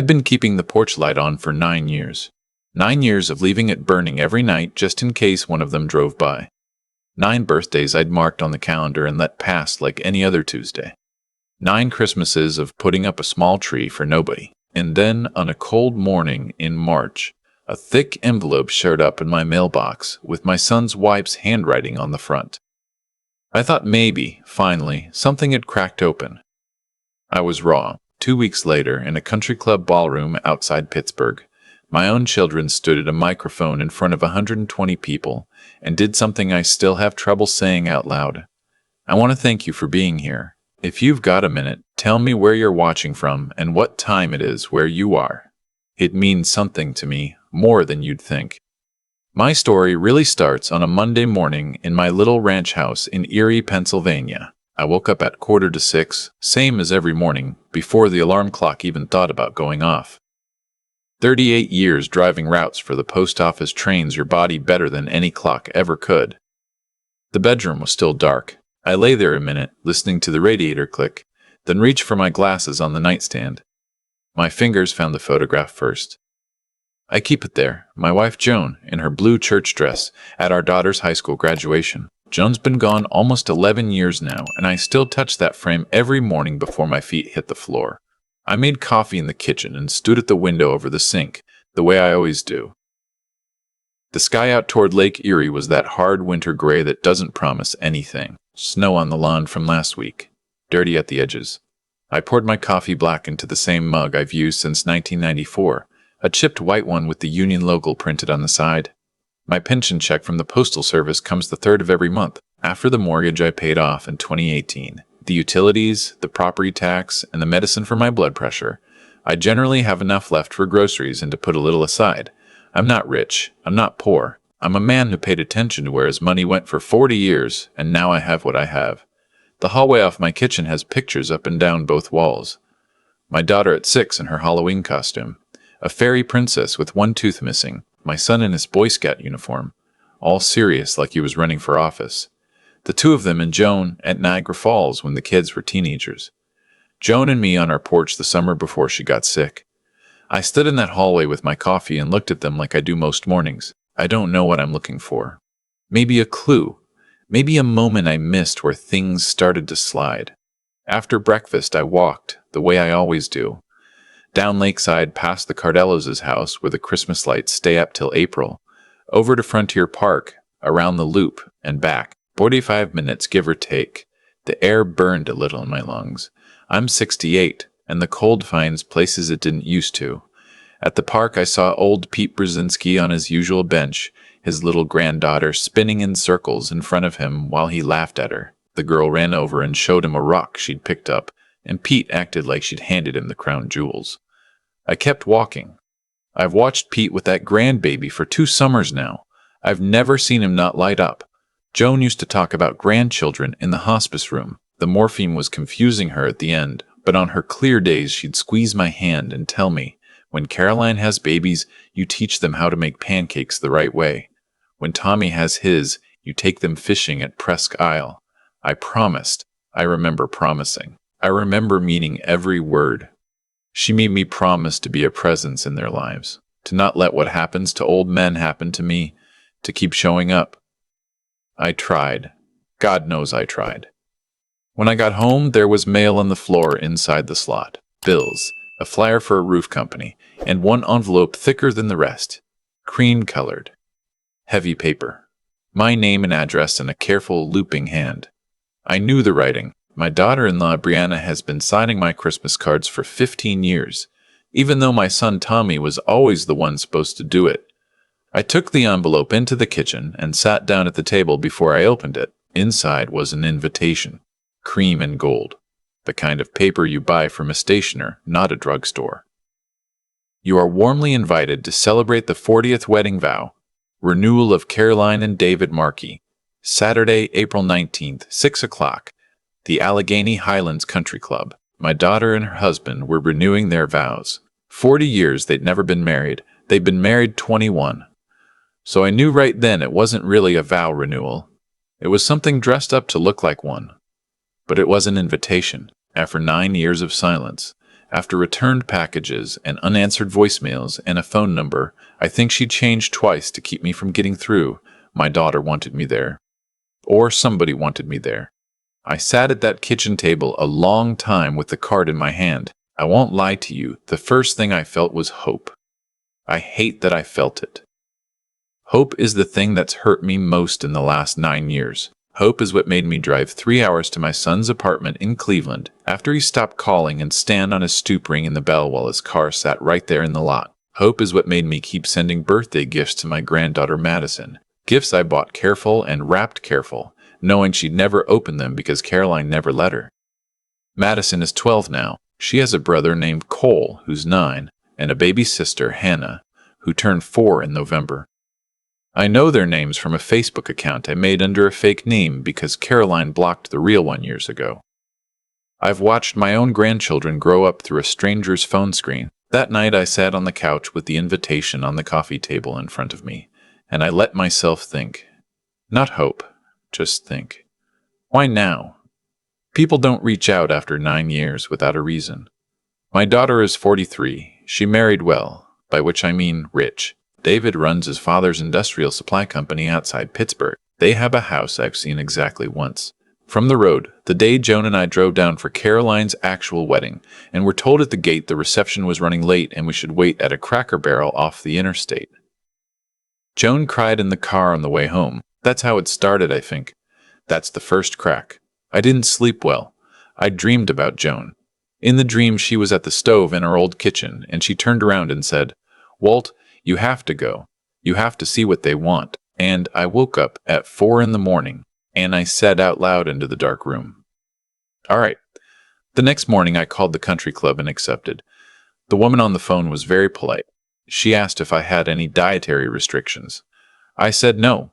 been keeping the porch light on for 9 years. 9 years of leaving it burning every night just in case one of them drove by. 9 birthdays I'd marked on the calendar and let pass like any other Tuesday. 9 Christmases of putting up a small tree for nobody. And then, on a cold morning in March, a thick envelope showed up in my mailbox with my son's wife's handwriting on the front. I thought maybe, finally, something had cracked open. I was wrong. 2 weeks later, in a country club ballroom outside Pittsburgh, my own children stood at a microphone in front of 120 people and did something I still have trouble saying out loud. I want to thank you for being here. If you've got a minute, tell me where you're watching from and what time it is where you are. It means something to me, more than you'd think. My story really starts on a Monday morning in my little ranch house in Erie, Pennsylvania. I woke up at 5:45, same as every morning, before the alarm clock even thought about going off. 38 years driving routes for the post office trains your body better than any clock ever could. The bedroom was still dark. I lay there a minute, listening to the radiator click, then reached for my glasses on the nightstand. My fingers found the photograph first. I keep it there, my wife Joan, in her blue church dress, at our daughter's high school graduation. Joan's been gone almost 11 years now, and I still touch that frame every morning before my feet hit the floor. I made coffee in the kitchen and stood at the window over the sink, the way I always do. The sky out toward Lake Erie was that hard winter gray that doesn't promise anything. Snow on the lawn from last week, dirty at the edges. I poured my coffee black into the same mug I've used since 1994, a chipped white one with the union logo printed on the side. My pension check from the Postal Service comes the 3rd of every month, after the mortgage I paid off in 2018. The utilities, the property tax, and the medicine for my blood pressure. I generally have enough left for groceries and to put a little aside. I'm not rich. I'm not poor. I'm a man who paid attention to where his money went for 40 years, and now I have what I have. The hallway off my kitchen has pictures up and down both walls. My daughter at 6 in her Halloween costume. A fairy princess with one tooth missing. My son in his Boy Scout uniform. All serious like he was running for office. The two of them and Joan at Niagara Falls when the kids were teenagers. Joan and me on our porch the summer before she got sick. I stood in that hallway with my coffee and looked at them like I do most mornings. I don't know what I'm looking for. Maybe a clue. Maybe a moment I missed where things started to slide. After breakfast, I walked, the way I always do. Down Lakeside past the Cardellos' house where the Christmas lights stay up till April. Over to Frontier Park, around the loop, and back. 45 minutes, give or take. The air burned a little in my lungs. I'm 68, and the cold finds places it didn't used to. At the park, I saw old Pete Brzezinski on his usual bench, his little granddaughter spinning in circles in front of him while he laughed at her. The girl ran over and showed him a rock she'd picked up, and Pete acted like she'd handed him the crown jewels. I kept walking. I've watched Pete with that grandbaby for 2 summers now. I've never seen him not light up. Joan used to talk about grandchildren in the hospice room. The morphine was confusing her at the end, but on her clear days she'd squeeze my hand and tell me, when Caroline has babies, you teach them how to make pancakes the right way. When Tommy has his, you take them fishing at Presque Isle. I promised. I remember promising. I remember meaning every word. She made me promise to be a presence in their lives, to not let what happens to old men happen to me, to keep showing up. I tried. God knows I tried. When I got home, there was mail on the floor inside the slot. Bills, a flyer for a roof company, and one envelope thicker than the rest. Cream-colored. Heavy paper. My name and address in a careful, looping hand. I knew the writing. My daughter-in-law Brianna has been signing my Christmas cards for 15 years, even though my son Tommy was always the one supposed to do it. I took the envelope into the kitchen and sat down at the table before I opened it. Inside was an invitation. Cream and gold. The kind of paper you buy from a stationer, not a drugstore. You are warmly invited to celebrate the 40th wedding vow. Renewal of Caroline and David Markey. Saturday, April 19th, 6 o'clock. The Allegheny Highlands Country Club. My daughter and her husband were renewing their vows. 40 years they'd never been married. They'd been married 21. So I knew right then it wasn't really a vow renewal. It was something dressed up to look like one. But it was an invitation, after 9 years of silence, After returned packages and unanswered voicemails and a phone number I think she changed twice to keep me from getting through, my daughter wanted me there. Or somebody wanted me there. I sat at that kitchen table a long time with the card in my hand. I won't lie to you, the first thing I felt was hope. I hate that I felt it. Hope is the thing that's hurt me most in the last 9 years. Hope is what made me drive 3 hours to my son's apartment in Cleveland after he stopped calling and stand on his stoop ringing the bell while his car sat right there in the lot. Hope is what made me keep sending birthday gifts to my granddaughter Madison. Gifts I bought careful and wrapped careful, knowing she'd never open them because Caroline never let her. Madison is 12 now. She has a brother named Cole, who's 9, and a baby sister, Hannah, who turned 4 in November. I know their names from a Facebook account I made under a fake name because Caroline blocked the real one years ago. I've watched my own grandchildren grow up through a stranger's phone screen. That night I sat on the couch with the invitation on the coffee table in front of me, and I let myself think. Not hope, just think. Why now? People don't reach out after 9 years without a reason. My daughter is 43. She married well, by which I mean rich. David runs his father's industrial supply company outside Pittsburgh. They have a house I've seen exactly once. From the road, the day Joan and I drove down for Caroline's actual wedding, and were told at the gate the reception was running late and we should wait at a Cracker Barrel off the interstate. Joan cried in the car on the way home. That's how it started, I think. That's the first crack. I didn't sleep well. I dreamed about Joan. In the dream, she was at the stove in our old kitchen, and she turned around and said, "Walt, you have to go. You have to see what they want." And I woke up at 4 in the morning, and I said out loud into the dark room, "All right." The next morning, I called the country club and accepted. The woman on the phone was very polite. She asked if I had any dietary restrictions. I said no.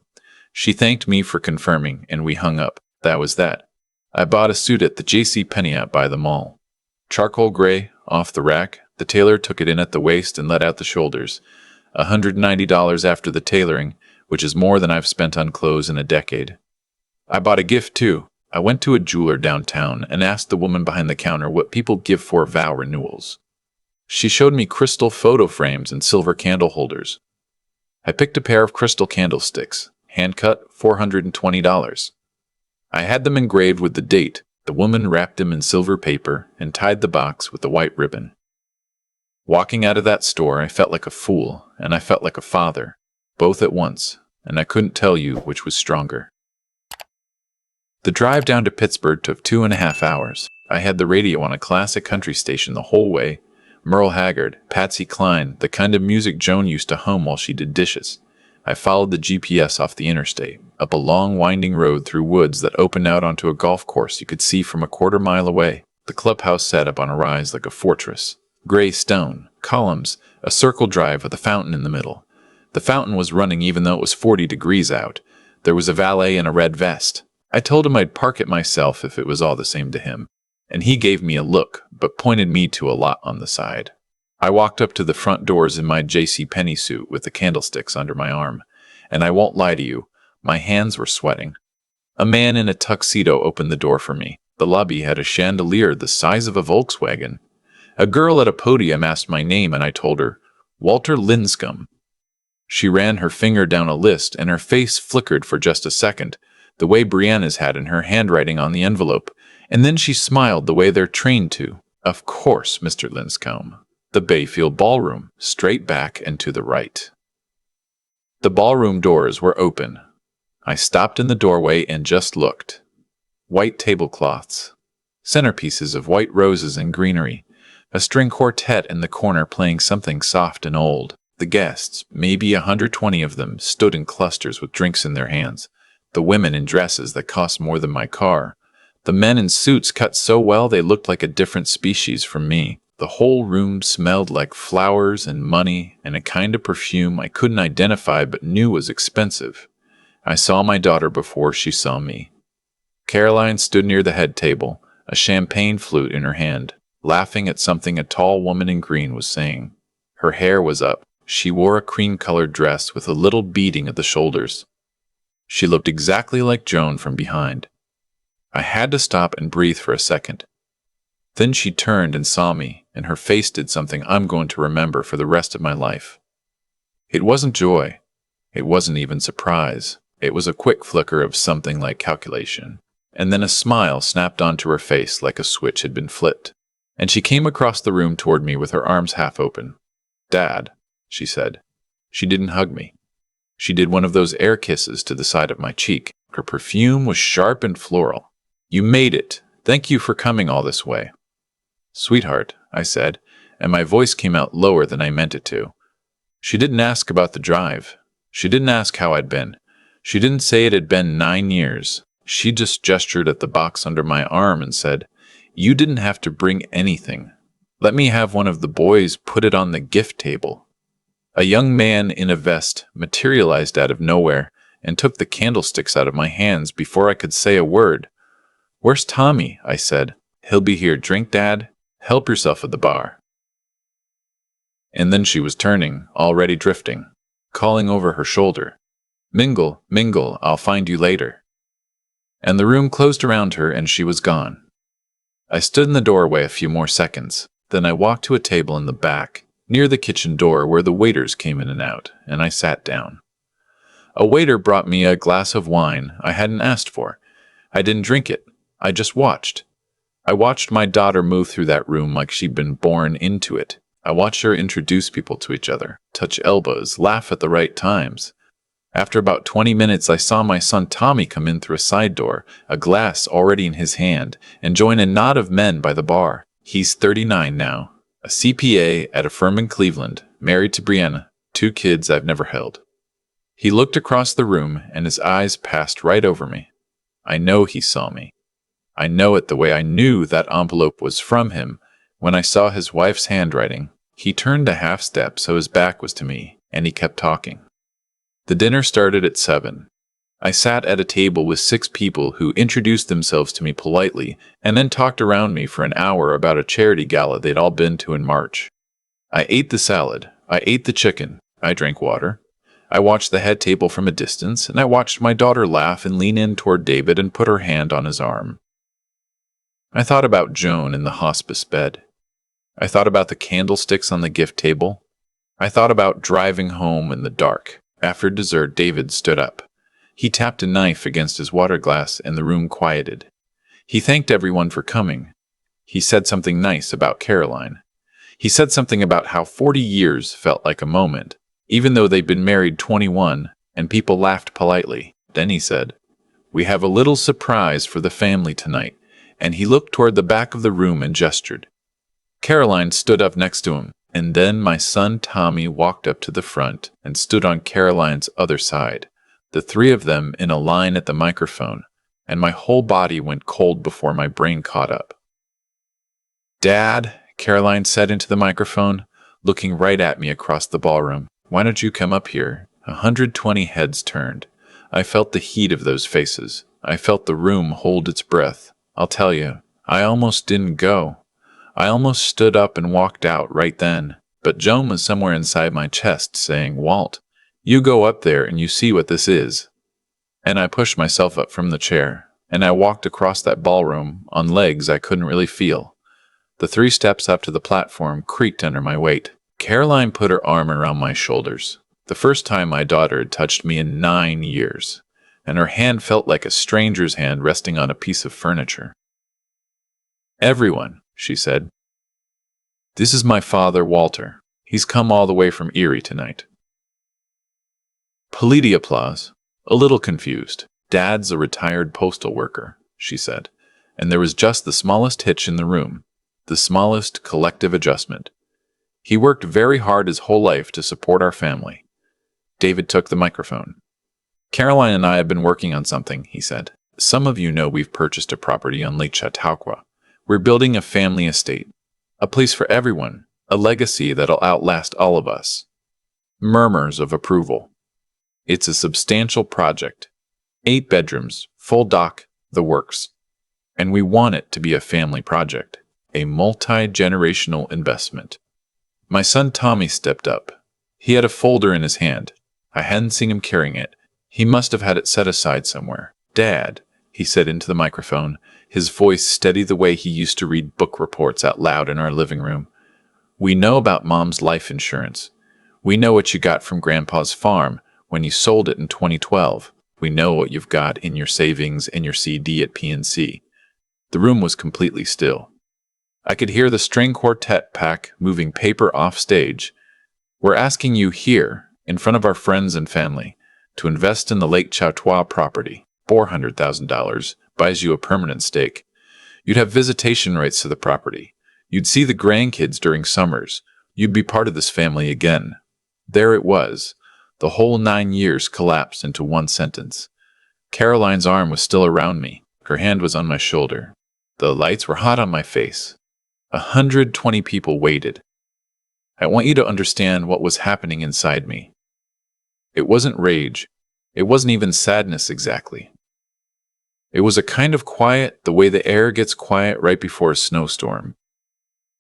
She thanked me for confirming, and we hung up. That was that. I bought a suit at the JCPenney out by the mall. Charcoal gray, off the rack. The tailor took it in at the waist and let out the shoulders. $190 after the tailoring, which is more than I've spent on clothes in a decade. I bought a gift too. I went to a jeweler downtown and asked the woman behind the counter what people give for vow renewals. She showed me crystal photo frames and silver candle holders. I picked a pair of crystal candlesticks, hand-cut, $420. I had them engraved with the date. The woman wrapped them in silver paper and tied the box with a white ribbon. Walking out of that store, I felt like a fool, and I felt like a father, both at once, and I couldn't tell you which was stronger. The drive down to Pittsburgh took 2.5 hours. I had the radio on a classic country station the whole way. Merle Haggard, Patsy Cline, the kind of music Joan used to hum while she did dishes. I followed the GPS off the interstate, up a long winding road through woods that opened out onto a golf course you could see from a quarter mile away. The clubhouse sat up on a rise like a fortress. Gray stone, columns, a circle drive with a fountain in the middle. The fountain was running even though it was 40 degrees out. There was a valet in a red vest. I told him I'd park it myself if it was all the same to him, and he gave me a look, but pointed me to a lot on the side. I walked up to the front doors in my JCPenney suit with the candlesticks under my arm, and I won't lie to you, my hands were sweating. A man in a tuxedo opened the door for me. The lobby had a chandelier the size of a Volkswagen. A girl at a podium asked my name, and I told her, "Walter Linscomb." She ran her finger down a list, and her face flickered for just a second, the way Brianna's had in her handwriting on the envelope, and then she smiled the way they're trained to. "Of course, Mr. Linscomb. The Bayfield Ballroom, straight back and to the right." The ballroom doors were open. I stopped in the doorway and just looked. White tablecloths, centerpieces of white roses and greenery, a string quartet in the corner playing something soft and old. The guests, maybe 120 of them, stood in clusters with drinks in their hands. The women in dresses that cost more than my car. The men in suits cut so well they looked like a different species from me. The whole room smelled like flowers and money and a kind of perfume I couldn't identify but knew was expensive. I saw my daughter before she saw me. Caroline stood near the head table, a champagne flute in her hand, laughing at something a tall woman in green was saying. Her hair was up. She wore a cream-colored dress with a little beading at the shoulders. She looked exactly like Joan from behind. I had to stop and breathe for a second. Then she turned and saw me, and her face did something I'm going to remember for the rest of my life. It wasn't joy. It wasn't even surprise. It was a quick flicker of something like calculation. And then a smile snapped onto her face like a switch had been flipped. And she came across the room toward me with her arms half open. "Dad," she said. She didn't hug me. She did one of those air kisses to the side of my cheek. Her perfume was sharp and floral. "You made it. Thank you for coming all this way." "Sweetheart," I said, and my voice came out lower than I meant it to. She didn't ask about the drive. She didn't ask how I'd been. She didn't say it had been 9 years. She just gestured at the box under my arm and said, "You didn't have to bring anything. Let me have one of the boys put it on the gift table." A young man in a vest materialized out of nowhere and took the candlesticks out of my hands before I could say a word. "Where's Tommy?" I said. "He'll be here. Drink, Dad. Help yourself at the bar." And then she was turning, already drifting, calling over her shoulder, "Mingle, mingle, I'll find you later." And the room closed around her and she was gone. I stood in the doorway a few more seconds. Then I walked to a table in the back, near the kitchen door where the waiters came in and out, and I sat down. A waiter brought me a glass of wine I hadn't asked for. I didn't drink it. I just watched. I watched my daughter move through that room like she'd been born into it. I watched her introduce people to each other, touch elbows, laugh at the right times. After about 20 minutes, I saw my son Tommy come in through a side door, a glass already in his hand, and join a knot of men by the bar. He's 39 now, a CPA at a firm in Cleveland, married to Brianna, 2 kids I've never held. He looked across the room, and his eyes passed right over me. I know he saw me. I know it the way I knew that envelope was from him when I saw his wife's handwriting. He turned a half step so his back was to me, and he kept talking. The dinner started at 7. I sat at a table with 6 people who introduced themselves to me politely and then talked around me for an hour about a charity gala they'd all been to in March. I ate the salad. I ate the chicken. I drank water. I watched the head table from a distance, and I watched my daughter laugh and lean in toward David and put her hand on his arm. I thought about Joan in the hospice bed. I thought about the candlesticks on the gift table. I thought about driving home in the dark. After dessert, David stood up. He tapped a knife against his water glass, and the room quieted. He thanked everyone for coming. He said something nice about Caroline. He said something about how 40 years felt like a moment, even though they'd been married 21, and people laughed politely. Then he said, "We have a little surprise for the family tonight," and he looked toward the back of the room and gestured. Caroline stood up next to him, and then my son Tommy walked up to the front and stood on Caroline's other side, the 3 of them in a line at the microphone, and my whole body went cold before my brain caught up. "Dad," Caroline said into the microphone, looking right at me across the ballroom, "why don't you come up here?" 120 heads turned. I felt the heat of those faces. I felt the room hold its breath. I'll tell you, I almost didn't go. I almost stood up and walked out right then, but Joan was somewhere inside my chest saying, "Walt, you go up there and you see what this is." And I pushed myself up from the chair, and I walked across that ballroom on legs I couldn't really feel. The 3 steps up to the platform creaked under my weight. Caroline put her arm around my shoulders, the first time my daughter had touched me in 9 years, and her hand felt like a stranger's hand resting on a piece of furniture. "Everyone," she said. "This is my father, Walter. He's come all the way from Erie tonight." Polity applause. A little confused. "Dad's a retired postal worker," she said, and there was just the smallest hitch in the room, the smallest collective adjustment. He worked very hard his whole life to support our family. David took the microphone. "Caroline and I have been working on something," he said. "Some of you know we've purchased a property on Lake Chautauqua. We're building a family estate, a place for everyone, a legacy that'll outlast all of us." Murmurs of approval. "It's a substantial project. 8 bedrooms, full dock, the works. And we want it to be a family project, a multi-generational investment." My son Tommy stepped up. He had a folder in his hand. I hadn't seen him carrying it. He must have had it set aside somewhere. "Dad," he said into the microphone, his voice steady the way he used to read book reports out loud in our living room, We know about Mom's life insurance. We know what you got from Grandpa's farm when you sold it in 2012. We know what you've got in your savings and your CD at PNC. The room was completely still. I could hear the string quartet pack moving paper off stage. We're asking you here, in front of our friends and family, to invest in the Lake Chautois property. $400,000 buys you a permanent stake. You'd have visitation rights to the property. You'd see the grandkids during summers. You'd be part of this family again. There it was. The whole 9 years collapsed into one sentence. Caroline's arm was still around me. Her hand was on my shoulder. The lights were hot on my face. 120 people waited. I want you to understand what was happening inside me. It wasn't rage. It wasn't even sadness exactly. It was a kind of quiet, the way the air gets quiet right before a snowstorm.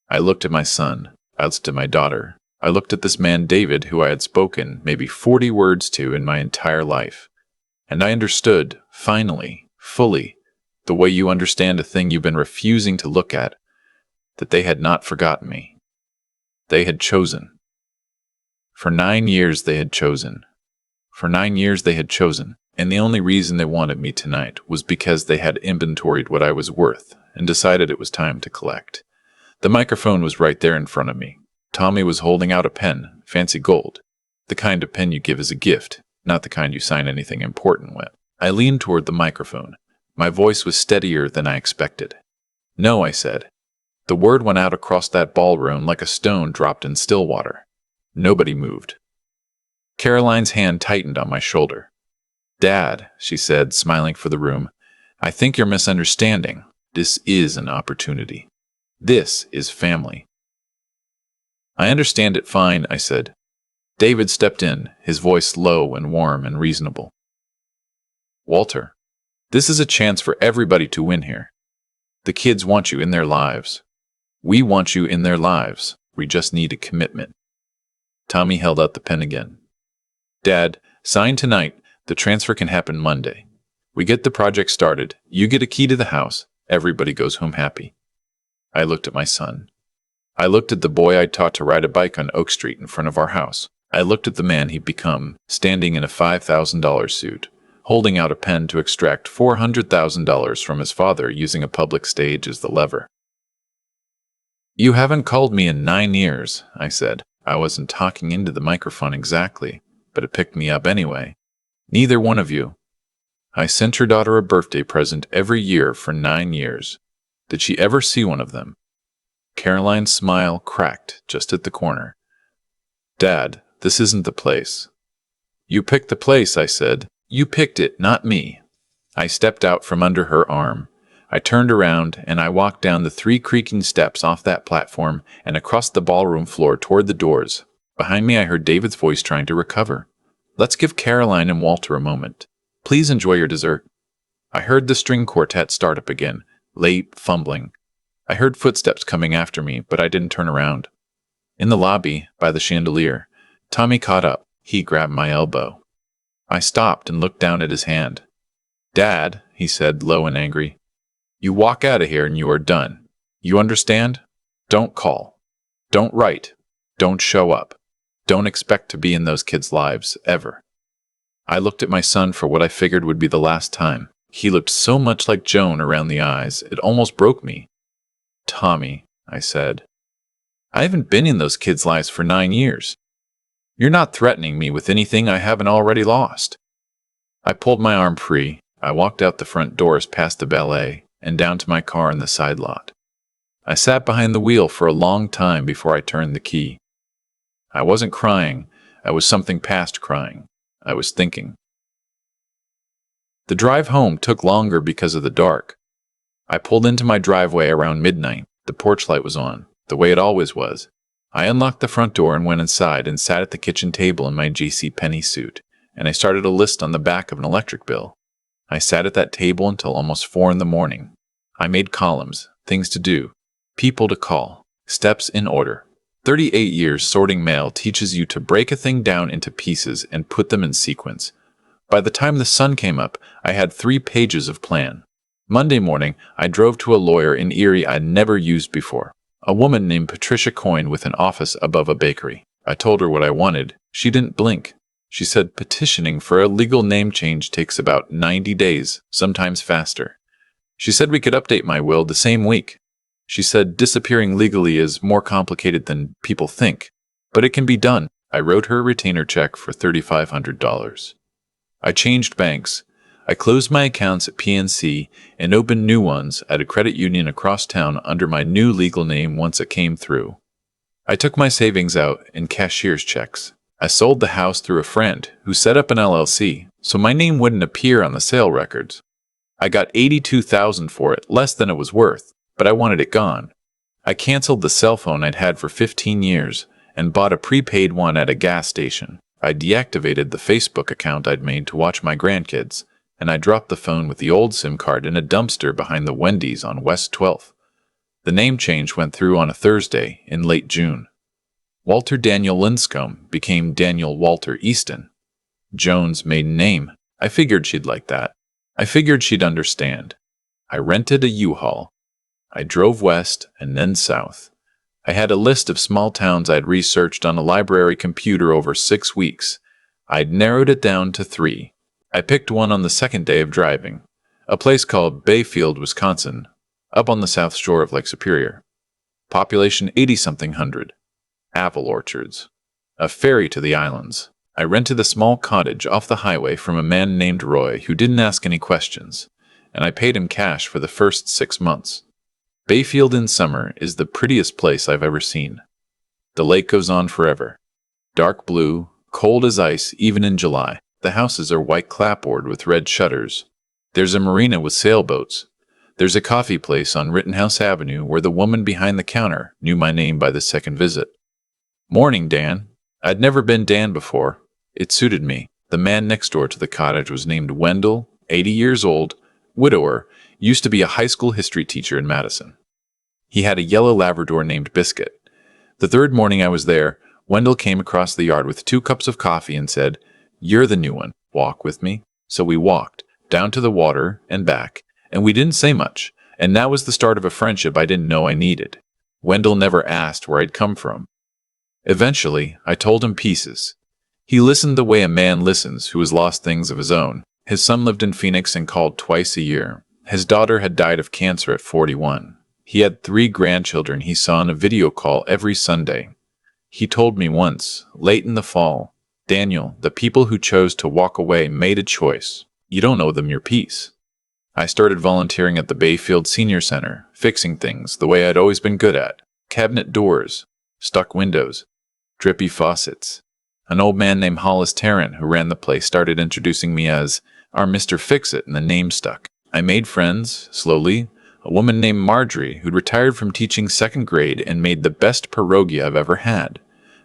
I looked at my son. I looked at my daughter. I looked at this man David, who I had spoken maybe 40 words to in my entire life. And I understood, finally, fully, the way you understand a thing you've been refusing to look at, that they had not forgotten me. They had chosen. For 9 years they had chosen. For 9 years they had chosen, and the only reason they wanted me tonight was because they had inventoried what I was worth and decided it was time to collect. The microphone was right there in front of me. Tommy was holding out a pen, fancy gold, the kind of pen you give as a gift, not the kind you sign anything important with. I leaned toward the microphone. My voice was steadier than I expected. No, I said. The word went out across that ballroom like a stone dropped in still water. Nobody moved. Caroline's hand tightened on my shoulder. Dad, she said, smiling for the room, I think you're misunderstanding. This is an opportunity. This is family. I understand it fine, I said. David stepped in, his voice low and warm and reasonable. Walter, this is a chance for everybody to win here. The kids want you in their lives. We want you in their lives. We just need a commitment. Tommy held out the pen again. Dad, sign tonight. The transfer can happen Monday. We get the project started. You get a key to the house. Everybody goes home happy. I looked at my son. I looked at the boy I'd taught to ride a bike on Oak Street in front of our house. I looked at the man he'd become, standing in a $5,000 suit, holding out a pen to extract $400,000 from his father using a public stage as the lever. You haven't called me in 9 years, I said. I wasn't talking into the microphone exactly, but it picked me up anyway. Neither one of you. I sent your daughter a birthday present every year for 9 years. Did she ever see one of them? Caroline's smile cracked just at the corner. Dad, this isn't the place. You picked the place, I said. You picked it, not me. I stepped out from under her arm. I turned around and I walked down the 3 creaking steps off that platform and across the ballroom floor toward the doors. Behind me I heard David's voice trying to recover. Let's give Caroline and Walter a moment. Please enjoy your dessert. I heard the string quartet start up again, late, fumbling. I heard footsteps coming after me, but I didn't turn around. In the lobby, by the chandelier, Tommy caught up. He grabbed my elbow. I stopped and looked down at his hand. Dad, he said, low and angry, you walk out of here and you are done. You understand? Don't call. Don't write. Don't show up. Don't expect to be in those kids' lives, ever. I looked at my son for what I figured would be the last time. He looked so much like Joan around the eyes, it almost broke me. Tommy, I said, I haven't been in those kids' lives for 9 years. You're not threatening me with anything I haven't already lost. I pulled my arm free. I walked out the front doors past the ballet and down to my car in the side lot. I sat behind the wheel for a long time before I turned the key. I wasn't crying. I was something past crying. I was thinking. The drive home took longer because of the dark. I pulled into my driveway around midnight. The porch light was on, the way it always was. I unlocked the front door and went inside and sat at the kitchen table in my JCPenney suit, and I started a list on the back of an electric bill. I sat at that table until almost 4 in the morning. I made columns, things to do, people to call, steps in order. 38 years sorting mail teaches you to break a thing down into pieces and put them in sequence. By the time the sun came up, I had 3 pages of plan. Monday morning, I drove to a lawyer in Erie I'd never used before. A woman named Patricia Coyne with an office above a bakery. I told her what I wanted. She didn't blink. She said petitioning for a legal name change takes about 90 days, sometimes faster. She said we could update my will the same week. She said disappearing legally is more complicated than people think, but it can be done. I wrote her a retainer check for $3,500. I changed banks. I closed my accounts at PNC and opened new ones at a credit union across town under my new legal name once it came through. I took my savings out in cashier's checks. I sold the house through a friend who set up an LLC, so my name wouldn't appear on the sale records. I got $82,000 for it, less than it was worth, but I wanted it gone. I canceled the cell phone I'd had for 15 years and bought a prepaid one at a gas station. I deactivated the Facebook account I'd made to watch my grandkids, and I dropped the phone with the old SIM card in a dumpster behind the Wendy's on West 12th. The name change went through on a Thursday in late June. Walter Daniel Linscomb became Daniel Walter Easton. Joan's maiden name. I figured she'd like that. I figured she'd understand. I rented a U-Haul. I drove west and then south. I had a list of small towns I'd researched on a library computer over 6 weeks. I'd narrowed it down to 3. I picked one on the second day of driving. A place called Bayfield, Wisconsin, up on the south shore of Lake Superior. Population 80-something hundred. Apple orchards. A ferry to the islands. I rented a small cottage off the highway from a man named Roy who didn't ask any questions, and I paid him cash for the first 6 months. Bayfield in summer is the prettiest place I've ever seen. The lake goes on forever. Dark blue, cold as ice even in July. The houses are white clapboard with red shutters. There's a marina with sailboats. There's a coffee place on Rittenhouse Avenue where the woman behind the counter knew my name by the second visit. Morning, Dan. I'd never been Dan before. It suited me. The man next door to the cottage was named Wendell, 80 years old, widower, used to be a high school history teacher in Madison. He had a yellow Labrador named Biscuit. The third morning I was there, Wendell came across the yard with 2 cups of coffee and said, "You're the new one. Walk with me." So we walked, down to the water and back, and we didn't say much, and that was the start of a friendship I didn't know I needed. Wendell never asked where I'd come from. Eventually, I told him pieces. He listened the way a man listens who has lost things of his own. His son lived in Phoenix and called twice a year. His daughter had died of cancer at 41. He had 3 grandchildren he saw on a video call every Sunday. He told me once, late in the fall, "Daniel, the people who chose to walk away made a choice. You don't owe them your peace." I started volunteering at the Bayfield Senior Center, fixing things the way I'd always been good at. Cabinet doors, stuck windows, drippy faucets. An old man named Hollis Tarrant, who ran the place, started introducing me as our Mr. Fix-It, and the name stuck. I made friends, slowly. A woman named Marjorie, who'd retired from teaching 2nd grade and made the best pierogi I've ever had.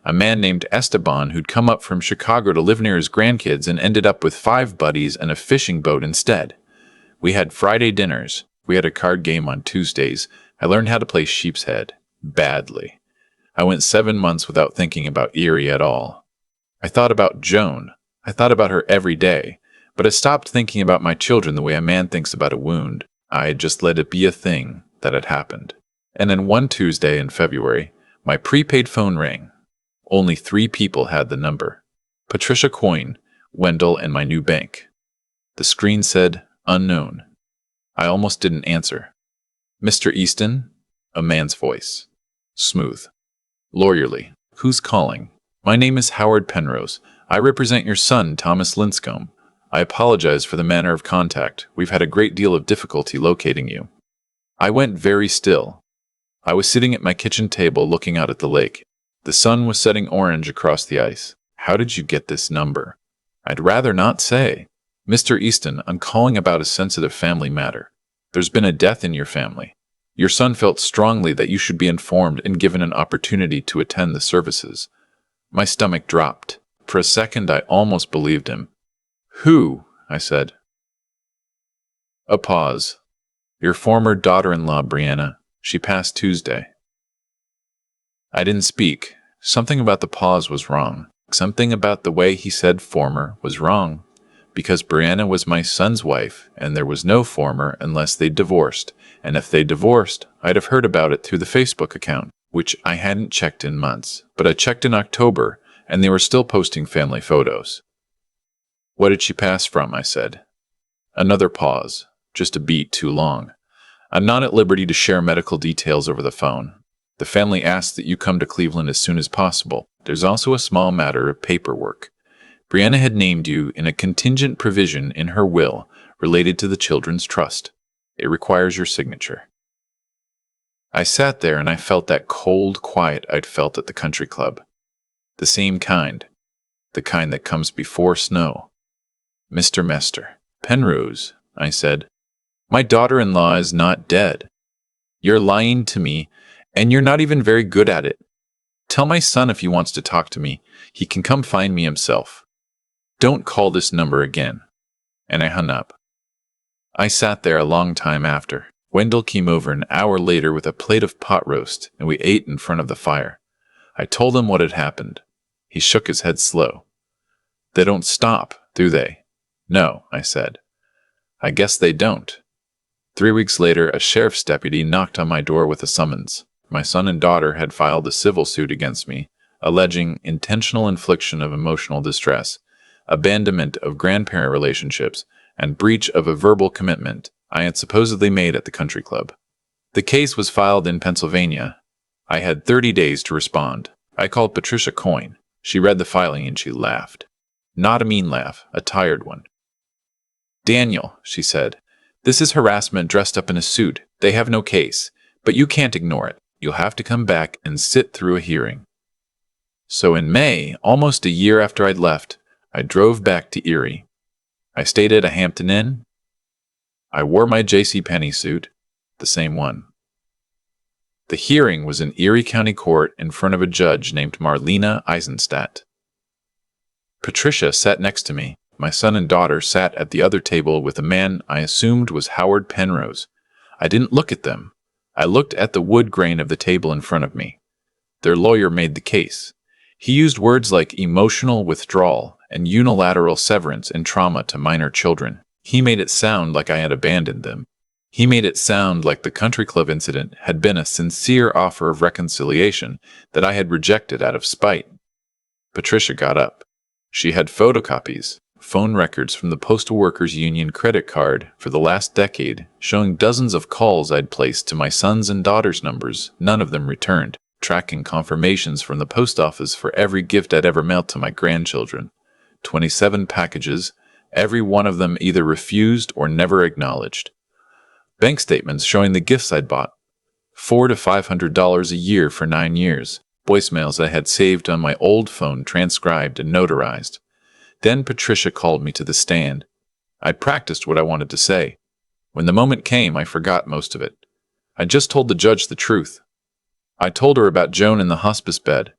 A man named Esteban, who'd come up from Chicago to live near his grandkids and ended up with 5 buddies and a fishing boat instead. We had Friday dinners. We had a card game on Tuesdays. I learned how to play sheep's head. Badly. I went 7 months without thinking about Erie at all. I thought about Joan. I thought about her every day, but I stopped thinking about my children the way a man thinks about a wound. I had just let it be a thing that had happened. And then one Tuesday in February, my prepaid phone rang. Only 3 people had the number. Patricia Coyne, Wendell, and my new bank. The screen said, "Unknown." I almost didn't answer. "Mr. Easton?" A man's voice. Smooth. Lawyerly. "Who's calling?" "My name is Howard Penrose. I represent your son, Thomas Linscomb. I apologize for the manner of contact. We've had a great deal of difficulty locating you." I went very still. I was sitting at my kitchen table looking out at the lake. The sun was setting orange across the ice. "How did you get this number?" "I'd rather not say." "Mr. Easton, I'm calling about a sensitive family matter. There's been a death in your family. Your son felt strongly that you should be informed and given an opportunity to attend the services." My stomach dropped. For a second, I almost believed him. "Who?" I said. A pause. "Your former daughter-in-law, Brianna. She passed Tuesday." I didn't speak. Something about the pause was wrong. Something about the way he said former was wrong. because Brianna was my son's wife, and there was no former unless they divorced, and if they divorced, I'd have heard about it through the Facebook account, which I hadn't checked in months, but I checked in October, and they were still posting family photos. What did she pass from? I said. Another pause, just a beat too long. I'm not at liberty to share medical details over the phone. The family asks that you come to Cleveland as soon as possible. There's also a small matter of paperwork. Brianna had named you in a contingent provision in her will related to the children's trust. It requires your signature. I sat there and I felt that cold quiet I'd felt at the country club. The same kind. The kind that comes before snow. Mr. Mester. Penrose, I said. My daughter-in-law is not dead. You're lying to me, and you're not even very good at it. Tell my son if he wants to talk to me, he can come find me himself. Don't call this number again. And I hung up. I sat there a long time after. Wendell came over an hour later with a plate of pot roast, and we ate in front of the fire. I told him what had happened. He shook his head slow. They don't stop, do they? No, I said. I guess they don't. 3 weeks later, a sheriff's deputy knocked on my door with a summons. My son and daughter had filed a civil suit against me, alleging intentional infliction of emotional distress, abandonment of grandparent relationships, and breach of a verbal commitment I had supposedly made at the country club. The case was filed in Pennsylvania. I had 30 days to respond. I called Patricia Coyne. She read the filing and she laughed. Not a mean laugh, a tired one. Daniel, she said, this is harassment dressed up in a suit. They have no case, but you can't ignore it. You'll have to come back and sit through a hearing. So in May, almost a year after I'd left, I drove back to Erie. I stayed at a Hampton Inn. I wore my JCPenney suit, the same one. The hearing was in Erie County Court in front of a judge named Marlena Eisenstadt. Patricia sat next to me. My son and daughter sat at the other table with a man I assumed was Howard Penrose. I didn't look at them. I looked at the wood grain of the table in front of me. Their lawyer made the case. He used words like emotional withdrawal and unilateral severance and trauma to minor children. He made it sound like I had abandoned them. He made it sound like the country club incident had been a sincere offer of reconciliation that I had rejected out of spite. Patricia got up. She had photocopies, phone records from the Postal Workers Union credit card for the last decade, showing dozens of calls I'd placed to my son's and daughter's numbers, none of them returned, tracking confirmations from the post office for every gift I'd ever mailed to my grandchildren. 27 packages, every one of them either refused or never acknowledged. Bank statements showing the gifts I'd bought. $400 to $500 a year for 9 years. Voicemails I had saved on my old phone, transcribed and notarized. Then Patricia called me to the stand. I'd practiced what I wanted to say. When the moment came, I forgot most of it. I just told the judge the truth. I told her about Joan in the hospice bed.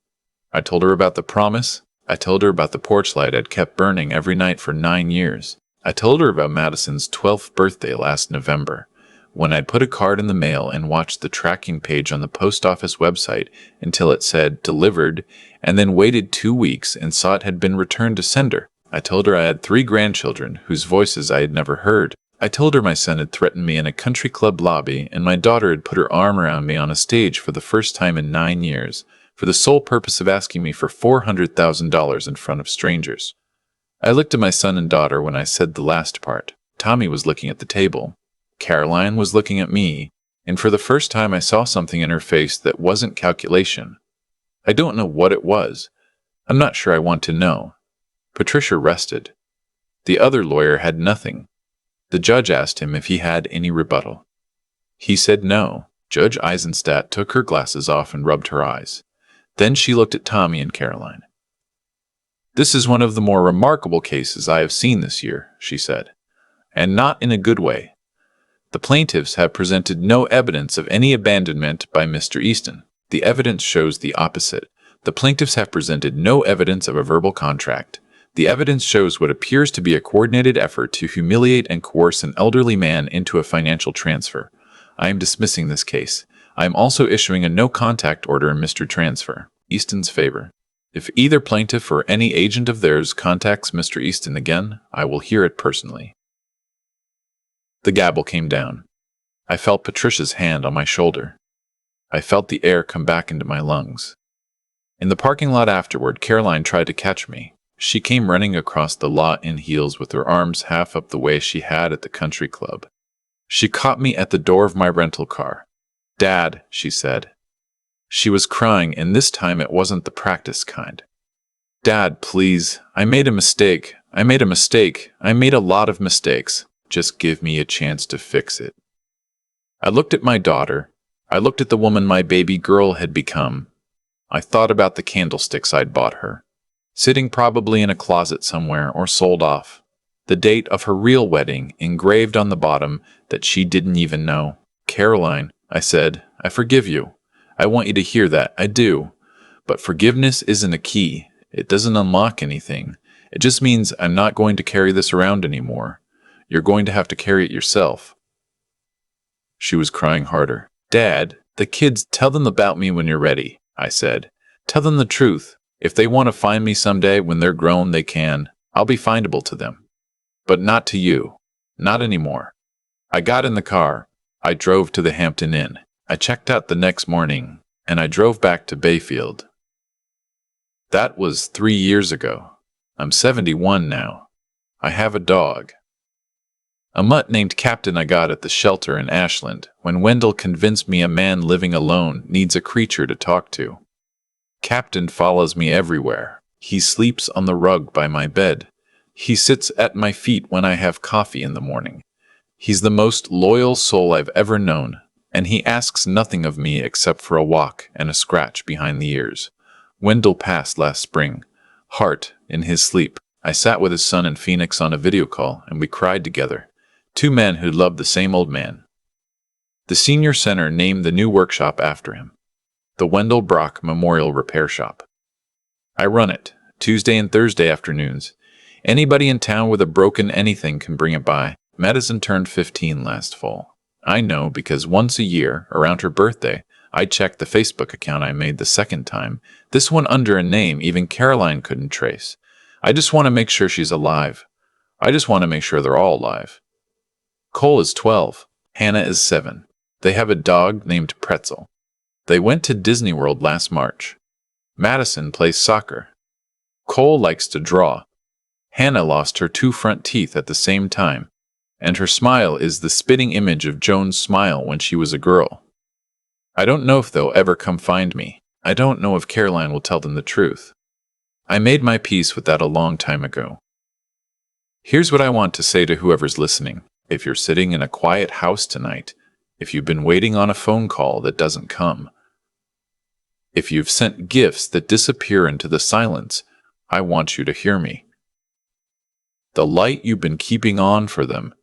I told her about the promise. I told her about the porch light I'd kept burning every night for 9 years. I told her about Madison's 12th birthday last November, when I'd put a card in the mail and watched the tracking page on the post office website until it said delivered, and then waited 2 weeks and saw it had been returned to sender. I told her I had 3 grandchildren whose voices I had never heard. I told her my son had threatened me in a country club lobby and my daughter had put her arm around me on a stage for the first time in 9 years, for the sole purpose of asking me for $400,000 in front of strangers. I looked at my son and daughter when I said the last part. Tommy was looking at the table. Caroline was looking at me, and for the first time I saw something in her face that wasn't calculation. I don't know what it was. I'm not sure I want to know. Patricia rested. The other lawyer had nothing. The judge asked him if he had any rebuttal. He said no. Judge Eisenstadt took her glasses off and rubbed her eyes. Then she looked at Tommy and Caroline. This is one of the more remarkable cases I have seen this year, she said, and not in a good way. The plaintiffs have presented no evidence of any abandonment by Mr. Easton. The evidence shows the opposite. The plaintiffs have presented no evidence of a verbal contract. The evidence shows what appears to be a coordinated effort to humiliate and coerce an elderly man into a financial transfer. I am dismissing this case. I am also issuing a no-contact order in Mr. Transfer, Easton's favor. If either plaintiff or any agent of theirs contacts Mr. Easton again, I will hear it personally. The gavel came down. I felt Patricia's hand on my shoulder. I felt the air come back into my lungs. In the parking lot afterward, Caroline tried to catch me. She came running across the lot in heels with her arms half up the way she had at the country club. She caught me at the door of my rental car. "Dad," she said. She was crying, and this time it wasn't the practice kind. "Dad, please. I made a mistake. I made a mistake. I made a lot of mistakes. Just give me a chance to fix it." I looked at my daughter. I looked at the woman my baby girl had become. I thought about the candlesticks I'd bought her, sitting probably in a closet somewhere or sold off. The date of her real wedding engraved on the bottom that she didn't even know. "Caroline," I said, "I forgive you. I want you to hear that. I do. But forgiveness isn't a key. It doesn't unlock anything. It just means I'm not going to carry this around anymore. You're going to have to carry it yourself." She was crying harder. "Dad, the kids, tell them about me when you're ready," I said. "Tell them the truth. If they want to find me someday when they're grown, they can. I'll be findable to them. But not to you. Not anymore." I got in the car. I drove to the Hampton Inn. I checked out the next morning, and I drove back to Bayfield. That was 3 years ago. I'm 71 now. I have a dog. A mutt named Captain I got at the shelter in Ashland when Wendell convinced me a man living alone needs a creature to talk to. Captain follows me everywhere. He sleeps on the rug by my bed. He sits at my feet when I have coffee in the morning. He's the most loyal soul I've ever known, and he asks nothing of me except for a walk and a scratch behind the ears. Wendell passed last spring. Heart, in his sleep. I sat with his son in Phoenix on a video call, and we cried together. Two men who loved the same old man. The senior center named the new workshop after him, the Wendell Brock Memorial Repair Shop. I run it, Tuesday and Thursday afternoons. Anybody in town with a broken anything can bring it by. Madison turned 15 last fall. I know because once a year, around her birthday, I checked the Facebook account I made the second time, this one under a name even Caroline couldn't trace. I just want to make sure she's alive. I just want to make sure they're all alive. Cole is 12. Hannah is 7. They have a dog named Pretzel. They went to Disney World last March. Madison plays soccer. Cole likes to draw. Hannah lost her 2 front teeth at the same time, and her smile is the spitting image of Joan's smile when she was a girl. I don't know if they'll ever come find me. I don't know if Caroline will tell them the truth. I made my peace with that a long time ago. Here's what I want to say to whoever's listening. If you're sitting in a quiet house tonight, if you've been waiting on a phone call that doesn't come, if you've sent gifts that disappear into the silence, I want you to hear me. The light you've been keeping on for them,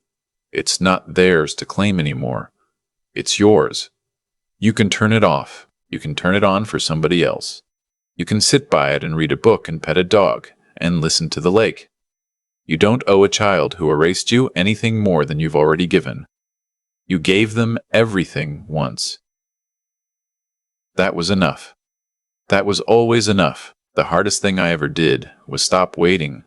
it's not theirs to claim anymore. It's yours. You can turn it off. You can turn it on for somebody else. You can sit by it and read a book and pet a dog and listen to the lake. You don't owe a child who erased you anything more than you've already given. You gave them everything once. That was enough. That was always enough. The hardest thing I ever did was stop waiting.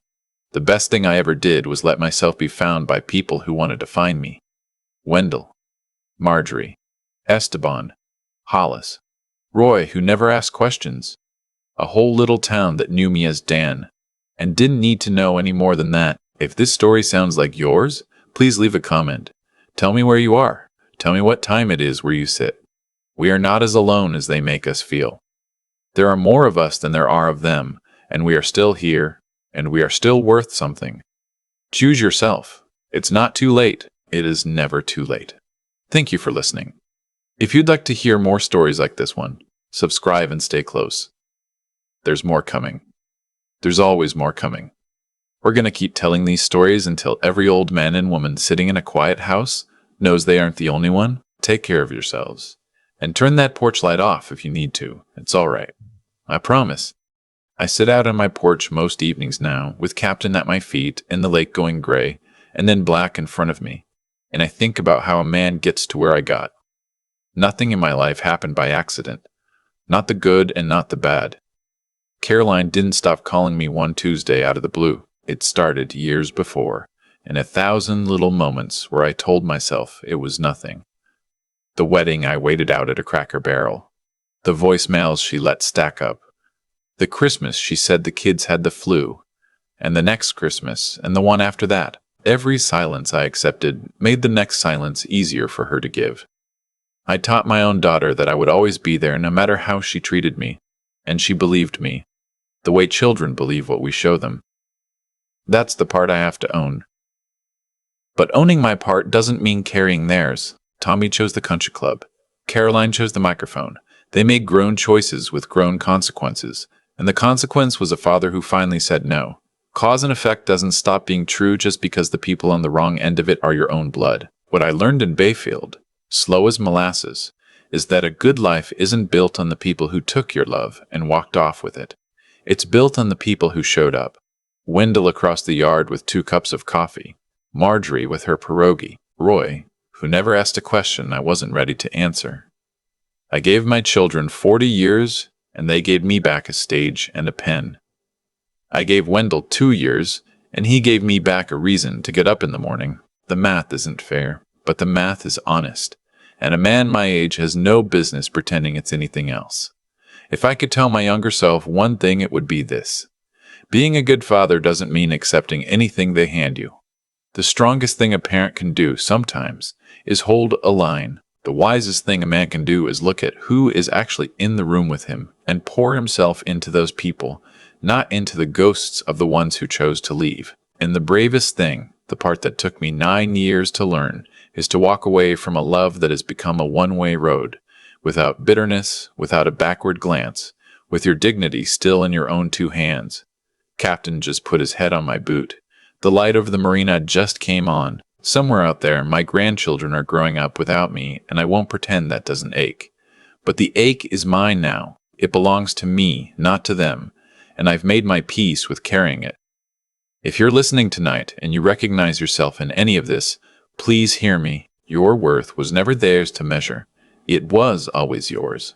The best thing I ever did was let myself be found by people who wanted to find me. Wendell, Marjorie, Esteban, Hollis, Roy, who never asked questions. A whole little town that knew me as Dan, and didn't need to know any more than that. If this story sounds like yours, please leave a comment. Tell me where you are. Tell me what time it is where you sit. We are not as alone as they make us feel. There are more of us than there are of them, and we are still here, and we are still worth something. Choose yourself. It's not too late. It is never too late. Thank you for listening. If you'd like to hear more stories like this one, subscribe and stay close. There's more coming. There's always more coming. We're going to keep telling these stories until every old man and woman sitting in a quiet house knows they aren't the only one. Take care of yourselves. And turn that porch light off if you need to. It's all right. I promise. I sit out on my porch most evenings now, with Captain at my feet and the lake going gray, and then black in front of me. And I think about how a man gets to where I got. Nothing in my life happened by accident. Not the good and not the bad. Caroline didn't stop calling me one Tuesday out of the blue. It started years before, in 1,000 little moments where I told myself it was nothing. The wedding I waited out at a Cracker Barrel. The voicemails she let stack up. The Christmas she said the kids had the flu. And the next Christmas, and the one after that. Every silence I accepted made the next silence easier for her to give. I taught my own daughter that I would always be there no matter how she treated me, and she believed me, the way children believe what we show them. That's the part I have to own. But owning my part doesn't mean carrying theirs. Tommy chose the country club. Caroline chose the microphone. They made grown choices with grown consequences, and the consequence was a father who finally said no. Cause and effect doesn't stop being true just because the people on the wrong end of it are your own blood. What I learned in Bayfield, slow as molasses, is that a good life isn't built on the people who took your love and walked off with it. It's built on the people who showed up. Wendell across the yard with 2 cups of coffee. Marjorie with her pierogi. Roy, who never asked a question I wasn't ready to answer. I gave my children 40 years, and they gave me back a stage and a pen. I gave Wendell 2 years, and he gave me back a reason to get up in the morning. The math isn't fair, but the math is honest, and a man my age has no business pretending it's anything else. If I could tell my younger self one thing, it would be this. Being a good father doesn't mean accepting anything they hand you. The strongest thing a parent can do sometimes is hold a line. The wisest thing a man can do is look at who is actually in the room with him and pour himself into those people, not into the ghosts of the ones who chose to leave. And the bravest thing, the part that took me 9 years to learn, is to walk away from a love that has become a one-way road, without bitterness, without a backward glance, with your dignity still in your own 2 hands. Captain just put his head on my boot. The light over the marina just came on. Somewhere out there, my grandchildren are growing up without me, and I won't pretend that doesn't ache. But the ache is mine now. It belongs to me, not to them, and I've made my peace with carrying it. If you're listening tonight and you recognize yourself in any of this, please hear me. Your worth was never theirs to measure. It was always yours.